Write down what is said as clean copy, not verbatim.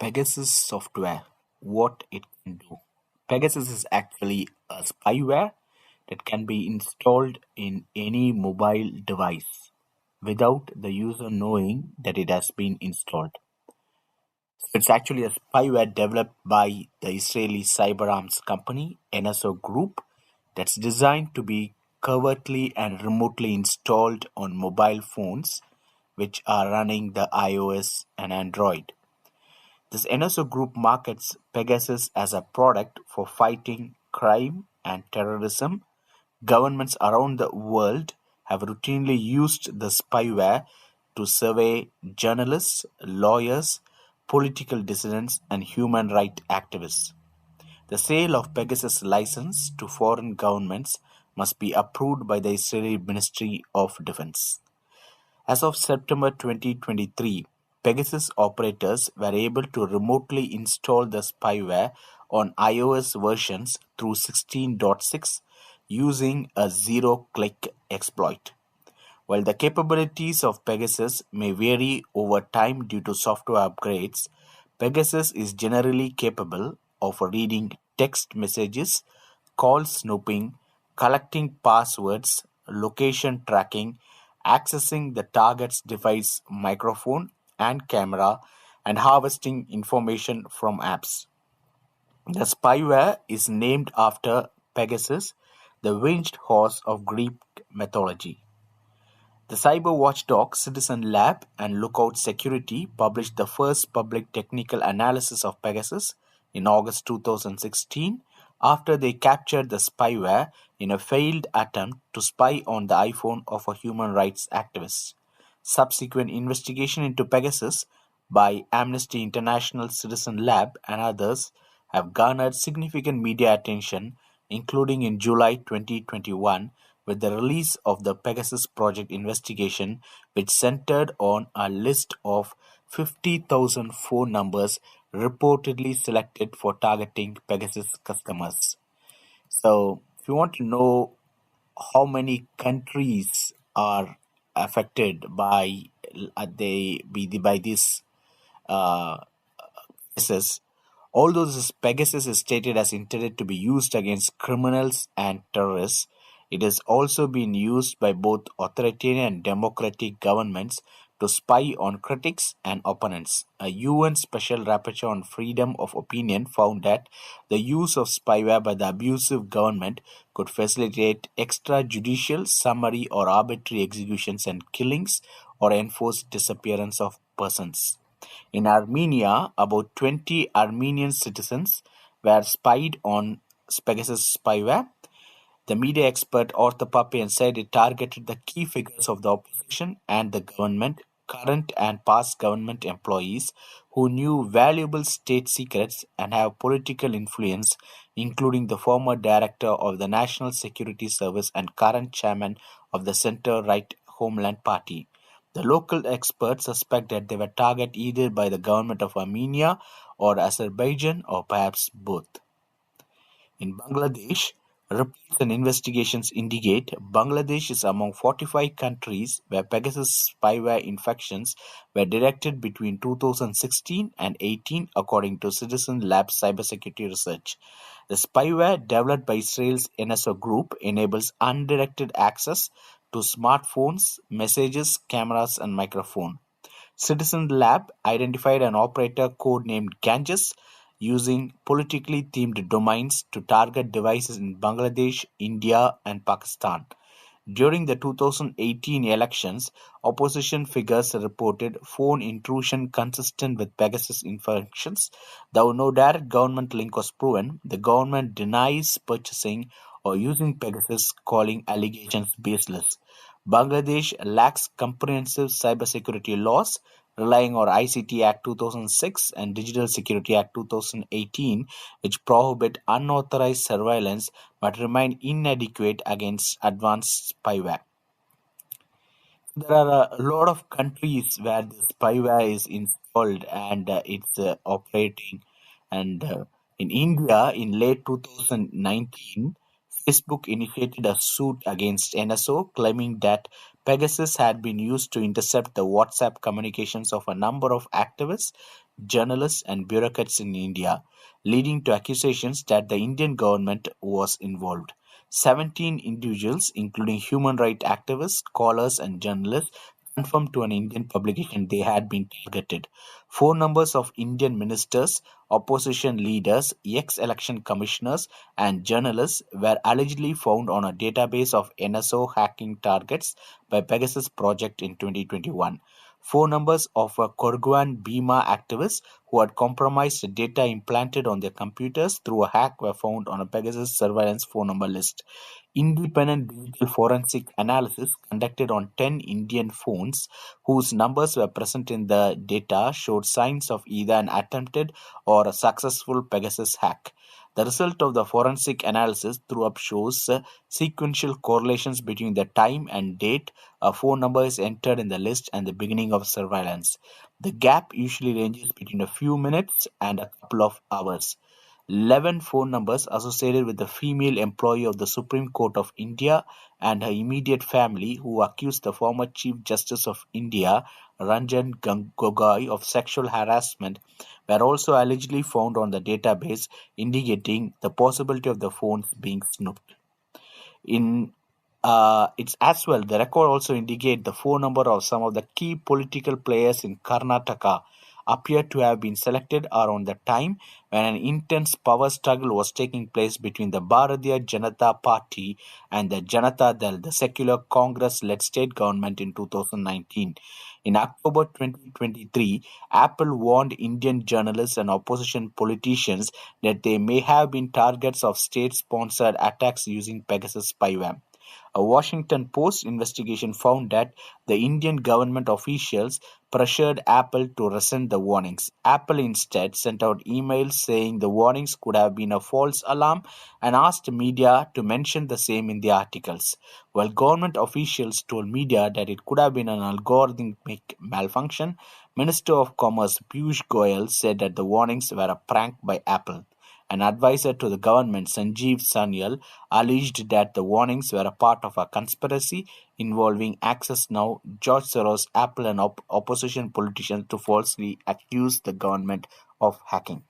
Pegasus software, what it can do. Pegasus is actually a spyware that can be installed in any mobile device without the user knowing that it has been installed. So it's actually a spyware developed by the Israeli cyber arms company NSO Group that's designed to be covertly and remotely installed on mobile phones which are running the iOS and Android. This NSO Group markets Pegasus as a product for fighting crime and terrorism. Governments around the world have routinely used the spyware to survey journalists, lawyers, political dissidents, and human rights activists. The sale of Pegasus license to foreign governments must be approved by the Israeli Ministry of Defense. As of September 2023, Pegasus operators were able to remotely install the spyware on iOS versions through 16.6 using a zero-click exploit. While the capabilities of Pegasus may vary over time due to software upgrades, Pegasus is generally capable of reading text messages, call snooping, collecting passwords, location tracking, accessing the target's device microphone and camera, and harvesting information from apps. The spyware is named after Pegasus, the winged horse of Greek mythology. The cyber watchdog Citizen Lab and Lookout Security published the first public technical analysis of Pegasus in August 2016 after they captured the spyware in a failed attempt to spy on the iPhone of a human rights activist. Subsequent investigation into Pegasus by Amnesty International, Citizen Lab, and others have garnered significant media attention, including in July 2021 with the release of the Pegasus Project investigation, which centered on a list of 50,000 phone numbers reportedly selected for targeting Pegasus customers. So, if you want to know how many countries are affected by by this uh, Pegasus, although this Pegasus is stated as intended to be used against criminals and terrorists, it has also been used by both authoritarian and democratic governments to spy on critics and opponents. A UN Special Rapporteur on Freedom of Opinion found that the use of spyware by the abusive government could facilitate extrajudicial, summary, or arbitrary executions and killings or enforce disappearance of persons. In Armenia, about 20 Armenian citizens were spied on Pegasus spyware. The media expert Arthur Papian said it targeted the key figures of the opposition and the government, current and past government employees who knew valuable state secrets and have political influence, including the former director of the National Security Service and current chairman of the center-right Homeland Party. The local experts suspect that they were targeted either by the government of Armenia or Azerbaijan or perhaps both. In Bangladesh, reports and investigations indicate Bangladesh is among 45 countries where Pegasus spyware infections were detected between 2016 and 18, according to Citizen Lab cybersecurity research. The spyware developed by Israel's NSO Group enables undirected access to smartphones, messages, cameras, and microphone. Citizen Lab identified an operator code-named Ganges using politically themed domains to target devices in Bangladesh, India, and Pakistan. During the 2018 elections, opposition figures reported phone intrusion consistent with Pegasus infections. Though no direct government link was proven, the government denies purchasing or using Pegasus, calling allegations baseless. Bangladesh lacks comprehensive cybersecurity laws, relying on ICT Act 2006 and Digital Security Act 2018, which prohibit unauthorized surveillance but remain inadequate against advanced spyware. There are a lot of countries where the spyware is installed and it's operating. And in India, in late 2019, Facebook initiated a suit against NSO, claiming that Pegasus had been used to intercept the WhatsApp communications of a number of activists journalists, and bureaucrats in India, leading to accusations that the Indian government was involved. 17 individuals, including human rights activists, scholars, and journalists, confirmed to an Indian publication they had been targeted. Phone numbers of Indian ministers, opposition leaders, ex-election commissioners, and journalists were allegedly found on a database of NSO hacking targets by Pegasus project in 2021. Phone numbers of a Korguan Bima activists who had compromised data implanted on their computers through a hack were found on a Pegasus surveillance phone number list. Independent digital forensic analysis conducted on 10 Indian phones whose numbers were present in the data showed signs of either an attempted or a successful Pegasus hack. The result of the forensic analysis threw up shows sequential correlations between the time and date a phone number is entered in the list and the beginning of surveillance. The gap usually ranges between a few minutes and a couple of hours. 11 phone numbers associated with the female employee of the Supreme Court of India and her immediate family who accused the former Chief Justice of India, Ranjan Gogoi, of sexual harassment were also allegedly found on the database, indicating the possibility of the phones being snooped. In it's as well, the record also indicate the phone number of some of the key political players in Karnataka appear to have been selected around the time when an intense power struggle was taking place between the Bharatiya Janata Party and the Janata Dal, the secular Congress-led state government in 2019. In October 2023, Apple warned Indian journalists and opposition politicians that they may have been targets of state-sponsored attacks using Pegasus spyware. A Washington Post investigation found that the Indian government officials pressured Apple to rescind the warnings. Apple instead sent out emails saying the warnings could have been a false alarm and asked media to mention the same in the articles, while government officials told media that it could have been an algorithmic malfunction. Minister of Commerce Piyush Goyal said that the warnings were a prank by Apple. An advisor to the government, Sanjeev Sanyal, alleged that the warnings were a part of a conspiracy involving Access Now, George Soros, Apple, and opposition politicians to falsely accuse the government of hacking.